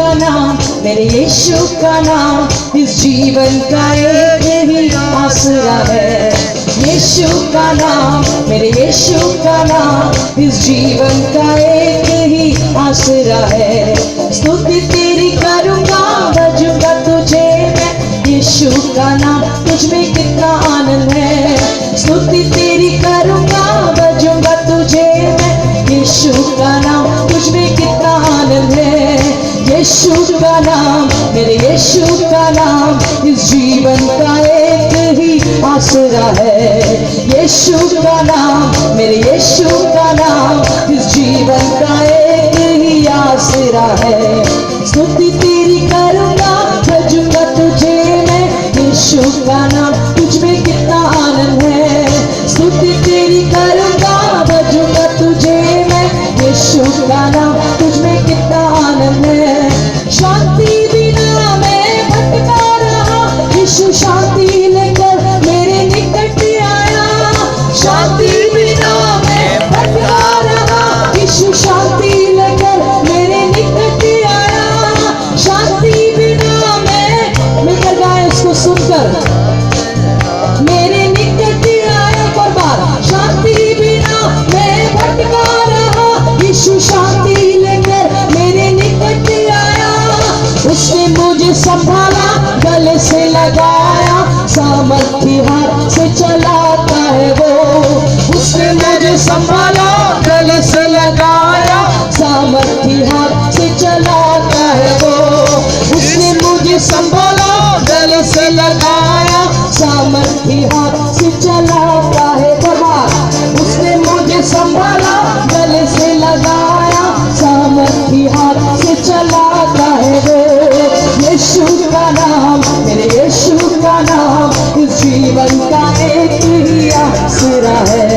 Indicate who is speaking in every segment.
Speaker 1: का नाम, मेरे यीशु का नाम इस जीवन का एक ही आसरा है। यीशु का नाम, मेरे यीशु का नाम इस जीवन का एक ही आसरा है। स्तुति तेरी करूँगा, भजूंगा तुझे मैं, यीशु का नाम तुझ में कितना आनंद है। स्तुति तेरी करूँगा, भजूंगा तुझे मैं, यीशु का नाम तुझ में कितना आनंद है। यीशु का नाम, मेरे यीशु का नाम इस जीवन का एक ही आसरा है। यीशु का नाम, मेरे यीशु का नाम इस जीवन का एक ही आसरा है। स्तुति तेरी करूँगा, भजूंगा तुझे मैं, यीशु का नाम तुझ में कितना आनंद है। स्तुति तेरी करूँगा, भजूंगा तुझे मैं, यीशु का नाम तुझ में कितना आनंद है। शांति बिना मैं भटका रहा, यीशु शांति लेकर मेरे निकट आया। शांति बिना मैं भटका रहा, यीशु शांति लेकर मेरे निकट आया। शांति बिना मैं मिलकर गाए उसको सुनकर, मेरे निकट आया। एक बार, शांति बिना मैं भटका रहा, यीशु शांति लेकर मेरे निकट आया। उसने मुझे संभाला, गले से लगाया, सामर्थी हाथ से चलाता है वो। उसने मुझे संभाला, गले से लगाया, सामर्थी हाथ से चलाता है वो। उसने मुझे संभाला, गले से लगाया, सामर्थी हाथ से चलाता है वो। उसने मुझे संभाला, गले से लगाया, सामर्थी हाथ से चलाता है वो। यीशु का नाम, मेरे यीशु का नाम इस जीवन का एक ही आसरा है।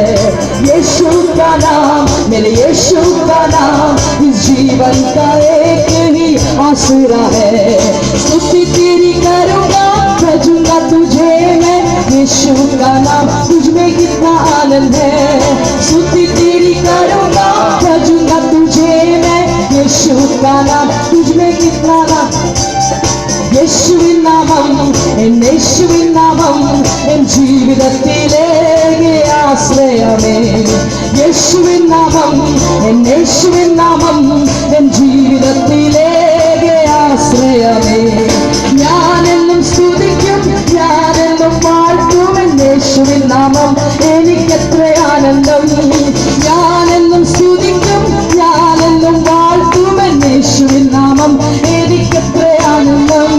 Speaker 1: यीशु का नाम, मेरे यीशु का नाम इस जीवन का एक ही आसरा है। स्तुति तेरी करूँगा, भजूंगा तुझे मैं, यीशु का नाम तुझ में कितना आनंद है। स्तुति तेरी करूँगा, भजूंगा तुझे मैं, यीशु का नाम तुझ में कितना आनंद। യേശുവിൻ നാമം, യേശുവിൻ നാമം എൻ ജീവിതത്തിലേക്ക് ആശ്രയമേ. യേശുവിൻ നാമം, യേശുവിൻ നാമം എൻ ജീവിതത്തിലേക്ക് ആശ്രയമേ. ഞാനെന്നും സ്തുതിക്കും, ഞാനെന്നും വാഴ്ത്തും യേശുവിൻ നാമം എനിക്കെത്ര ആനന്ദം. ഞാനെന്നും സ്തുതിക്കും, ഞാനെന്നും വാഴ്ത്തും യേശുവിൻ നാമം എനിക്കെത്ര ആനന്ദം.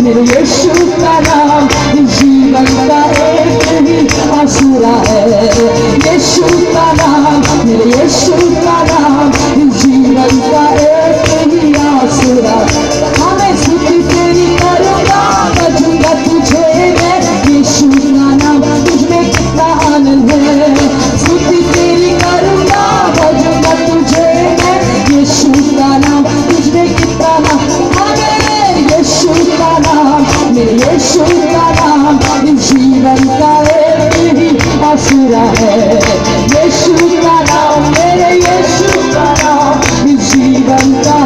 Speaker 1: मेरे यीशु का नाम जीवन का एक ही आसरा है। यीशु का नाम, मेरे यीशु का नाम जीवन का एक ही आसरा। हाँ मैं स्तुति तेरी करूँगा, बजूंगा तुझे मैं, यीशु का नाम तुझमें कितना आनंद है। स्तुति तेरी करूँगा, बजूंगा तुझे मैं, यीशु का नाम तुझमें कितना नाम। हाँ मेरे यीशु का नाम, मेरे यीशु का नाम जीवन का एक ही आसरा है। यीशु का नाम, मेरे यीशु का नाम जीवन का।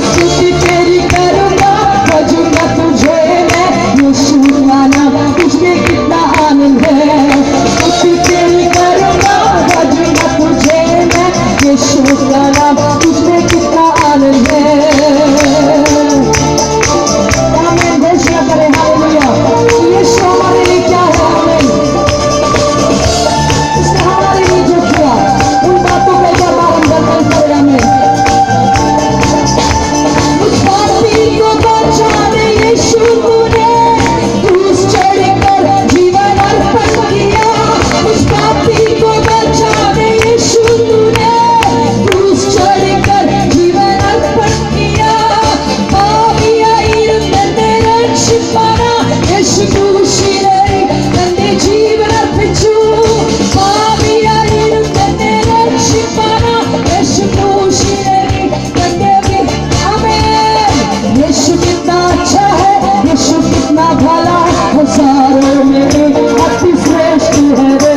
Speaker 1: स्तुति तेरी करूँगा, बजूंगा तुझे मैं, यीशु का नाम तुझमें कितना आनंद है। स्तुति तेरी करूँगा, बजूंगा तुझे मैं, यीशु का नाम तुझमें कितना आनंद है। आमीन, घोषणा करें हालेलुया। यीशु हमारे लिए क्या है? आमीन। इसने हमारे लिए जो किया, उन बातों पे क्या मालूम करना पड़ेगा हमें। उस पापी को बचाने यीशु तूने क्रूस चढ़कर जीवन अर्पण किया। उस पापी को बचाने यीशु तूने क्रूस चढ़कर जीवन अर्पण किया। पापिया ഇരുന്നത്തെ രക്ഷിപ്പാനാ യേശു ക്രൂശിലേറി തന്റെ ജീവൻ അർപ്പിച്ചു. പാപിയാ ഇരുന്നത്തെ രക്ഷിപ്പാനാ യേശു ക്രൂശിലേറി തന്റെ आमीन। यीशु कितना अच्छा है, यीशु कितना भला, हजारों में अति श्रेष्ठ है रे।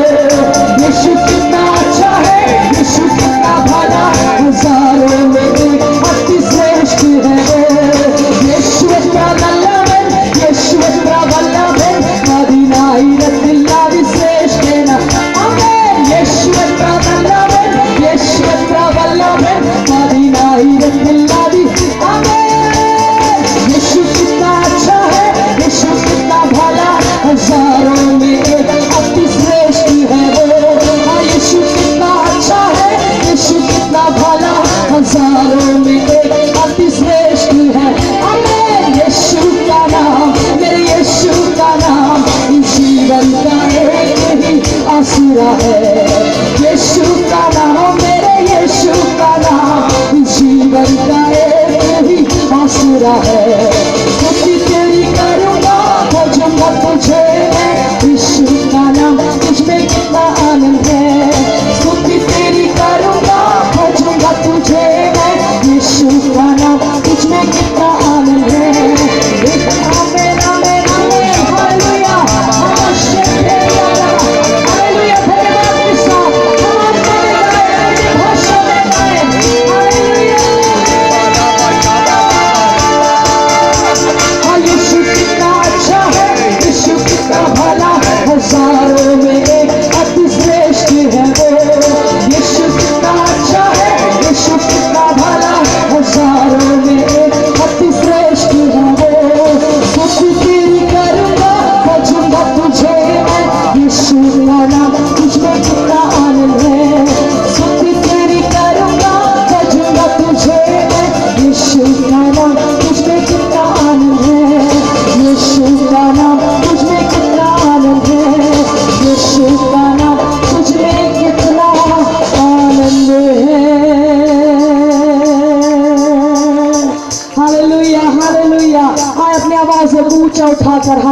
Speaker 1: यीशु कितना अच्छा है, यीशु कितना भला, हजारों में अति श्रेष्ठ है रे। यीशु एत्र नल्लवन, यीशु एत्र वल्लभन, पदिनायिरत्तिल्लादि श्रेष्ठेन। आमीन। यीशु एत्र नल्लवन, यीशु एत्र वल्लभन, पदिनायिरत्तिल्लादि। यीशु कितना अच्छा है, यीशु कितना भला, हजारों में एक अति श्रेष्ठ है वो। हाँ यीशु कितना अच्छा है, यीशु कितना भला, हजारों में एक अति श्रेष्ठ है। आमीन। यीशु का नाम, मेरे यीशु का नाम जीवन का एक ही आसरा है। यीशु का नाम, मेरे यीशु का नाम जीवन का एक ही आसरा है। स्तुति तेरी करूँगा, बजूंगा तुझे मैं, यीशु का नाम तुझमें कितना आनंद है। स्तुति तेरी करूँगा, बजूंगा तुझे मैं, यीशु का नाम तुझमें कितना आनंद है। आमीन, आमीन, आमीन, हालेलुया। हालेलुया, धन्यवाद के साथ हम अपने भाषा में गाएं। हालेलुया। यीशु कितना अच्छा है, यीशु कितना भला, हजारों में एक अति श्रेष्ठ है वो। यीशु कितना अच्छा है, यीशु कितना भला, हजारों में एक अति श्रेष्ठ है वो। स्तुति तेरी करूँगा, बजूंगा तुझे मैं, यीशु का नाम तुझमें कितना आनंद है। स्तुति तेरी करूँगा, बजूंगा तुझे मैं, यीशु का नाम तुझमें कितना आनंद है। यीशु का नाम तुझमें कितना आनंद है। यीशु का नाम तुझमें कितना आनंद है। Hallelujah, hallelujah. आए अपनी आवाज ऊंचा उठाकर